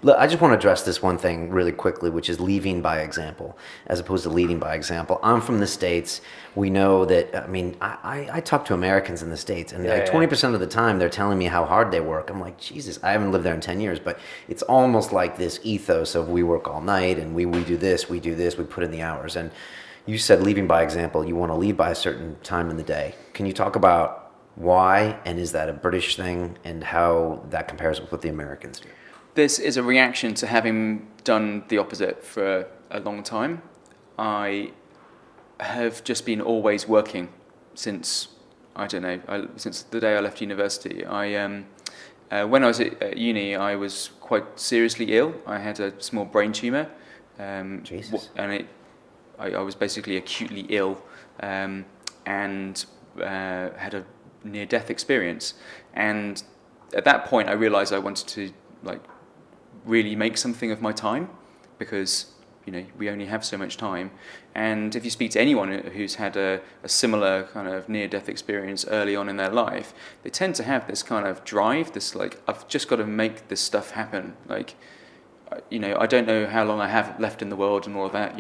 Look, I just want to address this one thing really quickly, which is leaving by example, as opposed to leading by example. I'm from the States. We know that, I mean, I talk to Americans in the States, and like 20% of the time they're telling me how hard they work. I'm like, Jesus, I haven't lived there in 10 years, but it's almost like this ethos of we work all night and we do this, we put in the hours. And you said leaving by example, you want to leave by a certain time in the day. Can you talk about why, and is that a British thing, and how that compares with what the Americans do? This is a reaction to having done the opposite for a long time. I have just been always working since, I don't know, since the day I left university. When I was at uni, I was quite seriously ill. I had a small brain tumour. Jesus. And I was basically acutely ill and had a near-death experience. And at that point, I realised I wanted to really make something of my time, because we only have so much time. And if you speak to anyone who's had a similar kind of near-death experience early on in their life, they tend to have this kind of drive, this I've just got to make this stuff happen. I don't know how long I have left in the world and all of that.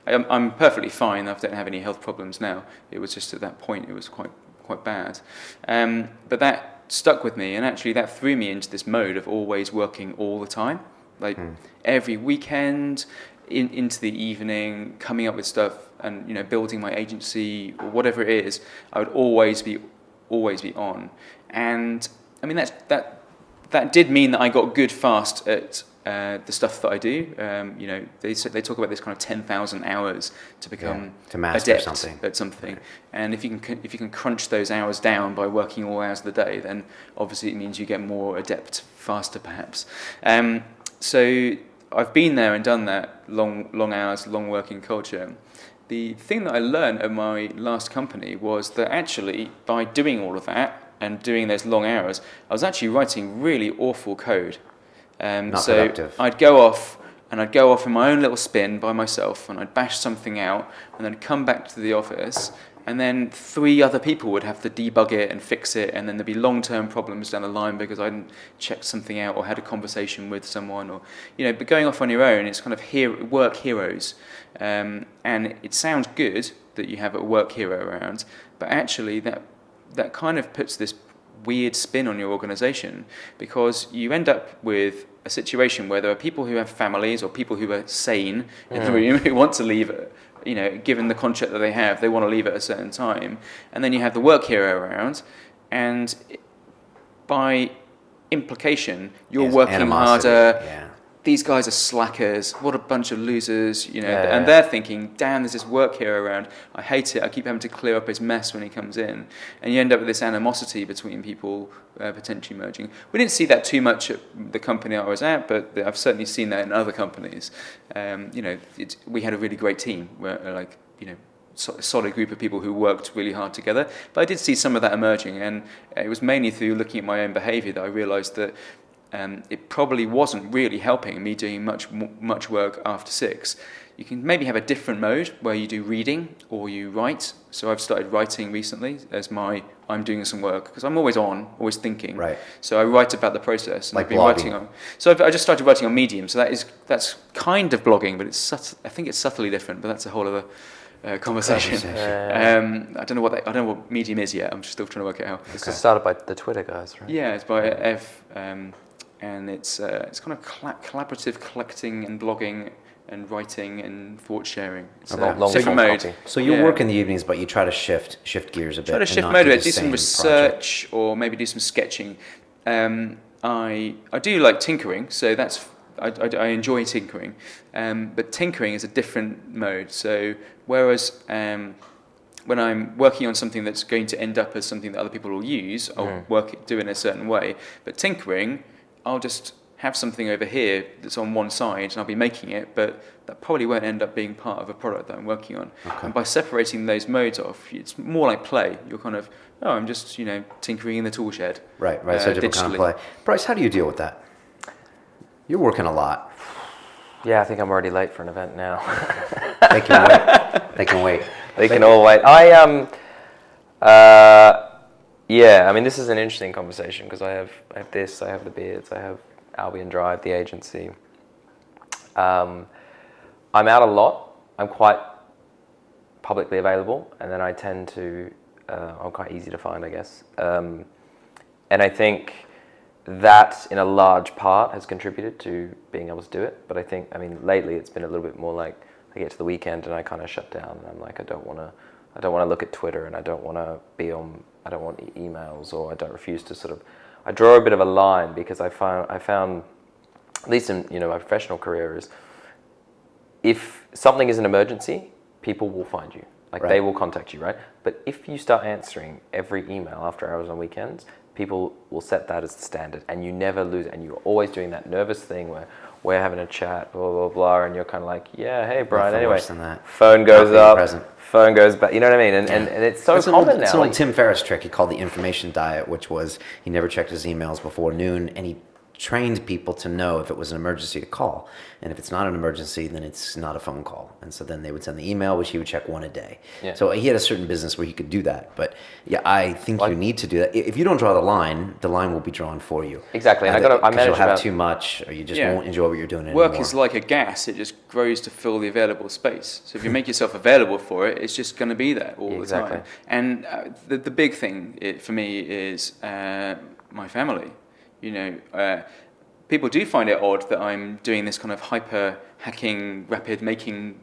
I'm perfectly fine. I don't have any health problems now. It was just at that point it was quite bad. But that stuck with me, and actually that threw me into this mode of always working all the time, every weekend, into the evening, coming up with stuff, and building my agency or whatever it is. I would always be on, and I mean that did mean that I got good fast at the stuff that I do. They talk about this kind of 10,000 hours to become to master adept something. at something. Right. And if you can crunch those hours down by working all hours of the day, then obviously it means you get more adept faster, perhaps. So I've been there and done that, long hours, long working culture. The thing that I learned at my last company was that actually by doing all of that and doing those long hours, I was actually writing really awful code. Not so productive. I'd go off in my own little spin by myself, and I'd bash something out, and then come back to the office, and then 3 other people would have to debug it and fix it, and then there'd be long-term problems down the line because I hadn't checked something out or had a conversation with someone, or but going off on your own, it's kind of work heroes, and it sounds good that you have a work hero around, but actually that kind of puts this weird spin on your organization, because you end up with a situation where there are people who have families or people who are sane in the room who want to leave, given the contract that they have, they want to leave at a certain time, and then you have the work hero around, and by implication you're working harder. Yeah. These guys are slackers, what a bunch of losers, and they're thinking, damn, there's this work here around, I hate it, I keep having to clear up his mess when he comes in. And you end up with this animosity between people potentially merging. We didn't see that too much at the company I was at, but I've certainly seen that in other companies. We had a really great team, where a solid group of people who worked really hard together. But I did see some of that emerging, and it was mainly through looking at my own behaviour that I realised that it probably wasn't really helping me doing much work after 6. You can maybe have a different mode where you do reading or you write. So I've started writing recently as I'm doing some work, because I'm always always thinking. Right. So I write about the process. And like I've been blogging. writing so I just started writing on Medium. So that's kind of blogging, but I think it's subtly different. But that's a whole other conversation. I don't know what Medium is yet. I'm just still trying to work it out. This is started by the Twitter guys, right? Yeah, it's by Ev. And it's kind of collaborative collecting and blogging and writing and thought sharing. It's a different mode. Copy. So you work in the evenings, but you try to shift gears a bit. Try to shift mode a bit, do some research or maybe do some sketching. I do like tinkering, so I enjoy tinkering. But tinkering is a different mode. So whereas when I'm working on something that's going to end up as something that other people will use, I'll do it in a certain way. But tinkering, I'll just have something over here that's on one side and I'll be making it, but that probably won't end up being part of a product that I'm working on. Okay. And by separating those modes off, it's more like play. You're kind of, I'm just, tinkering in the tool shed. Right, so different kind of play. Bryce, how do you deal with that? You're working a lot. Yeah, I think I'm already late for an event now. They can wait. They can wait. They can all wait. Yeah, I mean, this is an interesting conversation because I have this, I have the beards, I have Albion Drive, the agency. I'm out a lot. I'm quite publicly available, and then I tend to, I'm quite easy to find, I guess. And I think that in a large part has contributed to being able to do it. But I think, I mean, lately it's been a little bit more like I get to the weekend and I kind of shut down, and I'm like, I don't want to look at Twitter, and I don't want to be on, I don't want emails, or I don't refuse to sort of, I draw a bit of a line, because I found, at least in, you know, my professional career, is if something is an emergency, people will find you. Like, Right. they will contact you, right? But if you start answering every email after hours on weekends, people will set that as the standard, and you never lose it. And you're always doing that nervous thing where we're having a chat, blah, blah, blah, and you're kind of like, yeah, hey, Brian, Nothing anyway. worse than that. Phone goes being up, present. phone goes back, you know what I mean? And it's so It's common now. It's an old like- Tim Ferriss trick he called the information diet, which was he never checked his emails before noon, and he trained people to know if it was an emergency to call. And if it's not an emergency, then it's not a phone call. And so then they would send the email, which he would check one a day. Yeah. So he had a certain business where he could do that. But yeah, I think you need to do that. If you don't draw the line will be drawn for you. Exactly, and I Because manage you'll have about- too much, or you just Yeah. won't enjoy what you're doing anymore. Work is like a gas; it just grows to fill the available space. So if you make yourself available for it, it's just going to be there all Exactly. the time. And the big thing for me is my family. You know, people do find it odd that I'm doing this kind of hyper hacking, rapid making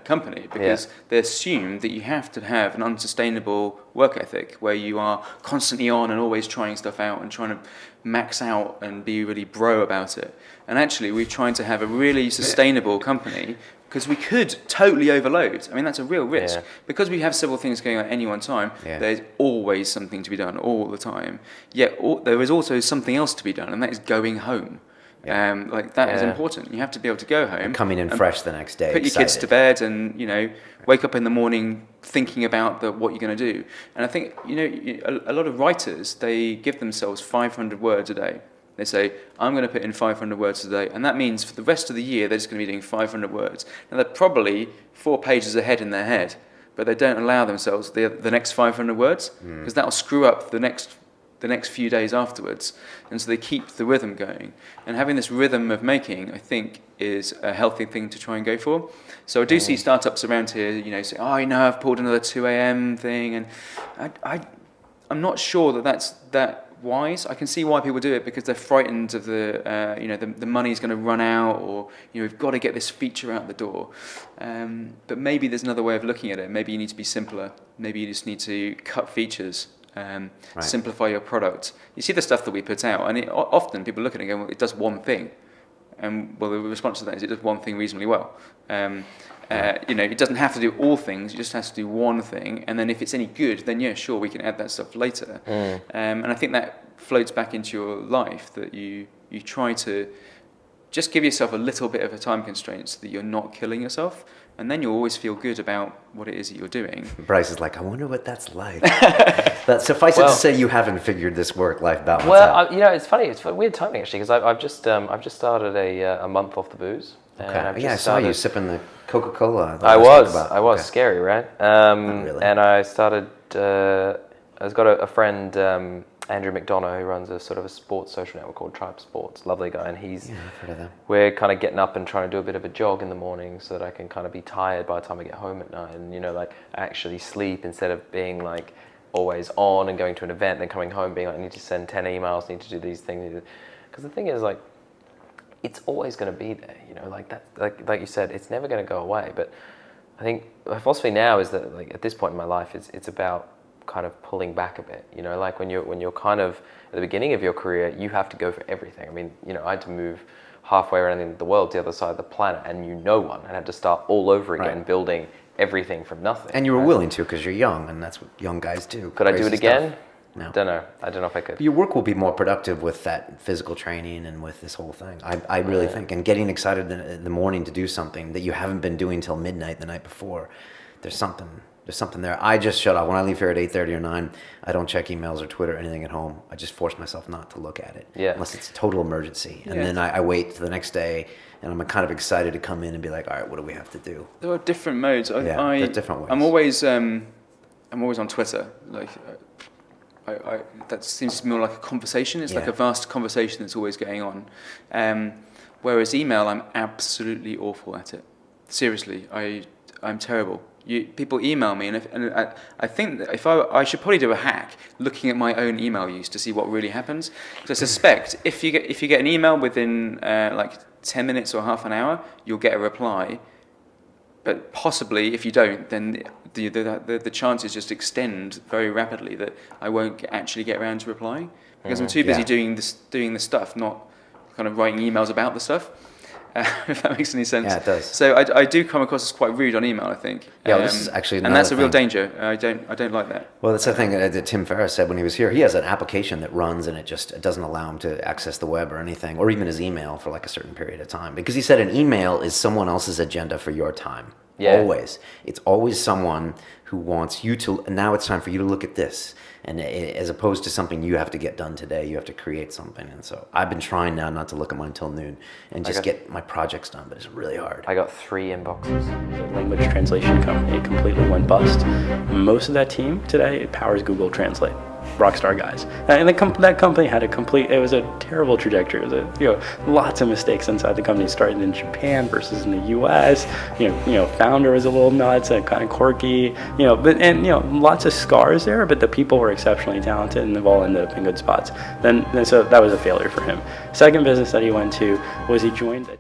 company, because they assume that you have to have an unsustainable work ethic where you are constantly on and always trying stuff out and trying to max out and be really bro about it. And actually, we're trying to have a really sustainable company, because we could totally overload. I mean, that's a real risk. Yeah. Because we have several things going on at any one time, Yeah. there's always something to be done all the time. Yet there is also something else to be done, and that is going home. Like, that is Yeah. important. You have to be able to go home. Coming in and fresh the next day. Put your kids to excited. bed, and, you know, wake up in the morning thinking about what you're going to do. And I think, you know, a lot of writers, they give themselves 500 words a day. They say, I'm going to put in 500 words a day, and that means for the rest of the year they're just going to be doing 500 words. Now, they're probably 4 pages ahead in their head, but they don't allow themselves the next 500 words, because that'll screw up the next few days afterwards. And so they keep the rhythm going. And having this rhythm of making, I think, is a healthy thing to try and go for. So I do see startups around here, you know, say, oh, you know, I've pulled another 2 a.m. thing, and I'm not sure that that's that wise. I can see why people do it, because they're frightened of the money's going to run out, or, you know, we've got to get this feature out the door. But maybe there's another way of looking at it. Maybe you need to be simpler. Maybe you just need to cut features. Simplify your product. You see the stuff that we put out, and often people look at it and go, well, it does one thing. And, well, the response to that is it does one thing reasonably well. You know, it doesn't have to do all things, it just has to do one thing. And then if it's any good, then yeah, sure, we can add that stuff later. And I think that floats back into your life, that you try to just give yourself a little bit of a time constraint so that you're not killing yourself. And then you'll always feel good about what it is that you're doing. Bryce is like, I wonder what that's like. But suffice it to say, you haven't figured this work-life balance out. You know, it's funny. It's weird timing, actually, because I've just started a month off the booze. And I've Yeah, I just saw you started- sipping the Coca-Cola. I was Okay. scary, right? really. And I started. I've got a friend, Andrew McDonough, who runs a sort of a sports social network called Tribe Sports. Lovely guy, and he's. Yeah, I've heard of them. We're kind of getting up and trying to do a bit of a jog in the morning, so that I can kind of be tired by the time I get home at night, and, you know, like, actually sleep instead of being like always on and going to an event, then coming home being like, I need to send 10 emails, need to do these things. Because the thing is, like, it's always going to be there, you know, like that, like you said, it's never going to go away. But I think my philosophy now is that, like, at this point in my life, it's about kind of pulling back a bit, you know, like when you're kind of at the beginning of your career, you have to go for everything. I mean, you know, I had to move halfway around the world to the other side of the planet and knew no one, and had to start all over again, building everything from nothing. And you were willing to, because you're young, and that's what young guys do. Could I do it Crazy again? stuff. No. Don't know. I don't know if I could. Your work will be more productive with that physical training and with this whole thing. I really think. And getting excited in the morning to do something that you haven't been doing till midnight the night before, there's something there. I just shut off. When I leave here at 8:30 or 9, I don't check emails or Twitter or anything at home. I just force myself not to look at it. Yeah. Unless it's a total emergency. And then I wait till the next day, and I'm kind of excited to come in and be like, all right, what do we have to do? There are different modes. There's different ways. I'm always on Twitter. Like, that seems more like a conversation. It's like a vast conversation that's always going on. Whereas email, I'm absolutely awful at it. Seriously, I'm terrible. People email me, and I think that if I should probably do a hack looking at my own email use to see what really happens. Because I suspect if you get an email within like 10 minutes or half an hour, you'll get a reply. But possibly if you don't, then the chances just extend very rapidly that I won't actually get around to replying because I'm too busy doing the stuff, not kind of writing emails about the stuff. If that makes any sense. Yeah, it does. So I do come across as quite rude on email, I think. Yeah, well, this is actually and that's a real thing. danger. I don't like that. Well, that's the thing that Tim Ferriss said when he was here. He has an application that runs, and it doesn't allow him to access the web or anything, or even his email for like a certain period of time. Because he said an email is someone else's agenda for your time. Yeah. Always. It's always someone who wants you to, now it's time for you to look at this. And as opposed to something you have to get done today, you have to create something. And so I've been trying now not to look at mine until noon and just get my projects done, but it's really hard. I got 3 inboxes. The language translation company completely went bust. Most of that team today powers Google Translate. Rockstar guys, and that company had it was a terrible trajectory. It was lots of mistakes inside the company. It started in Japan versus in the U.S. Founder was a little nuts and kind of quirky. Lots of scars there, but the people were exceptionally talented, and they've all ended up in good spots. So that was a failure for him. Second business that he went to was he joined a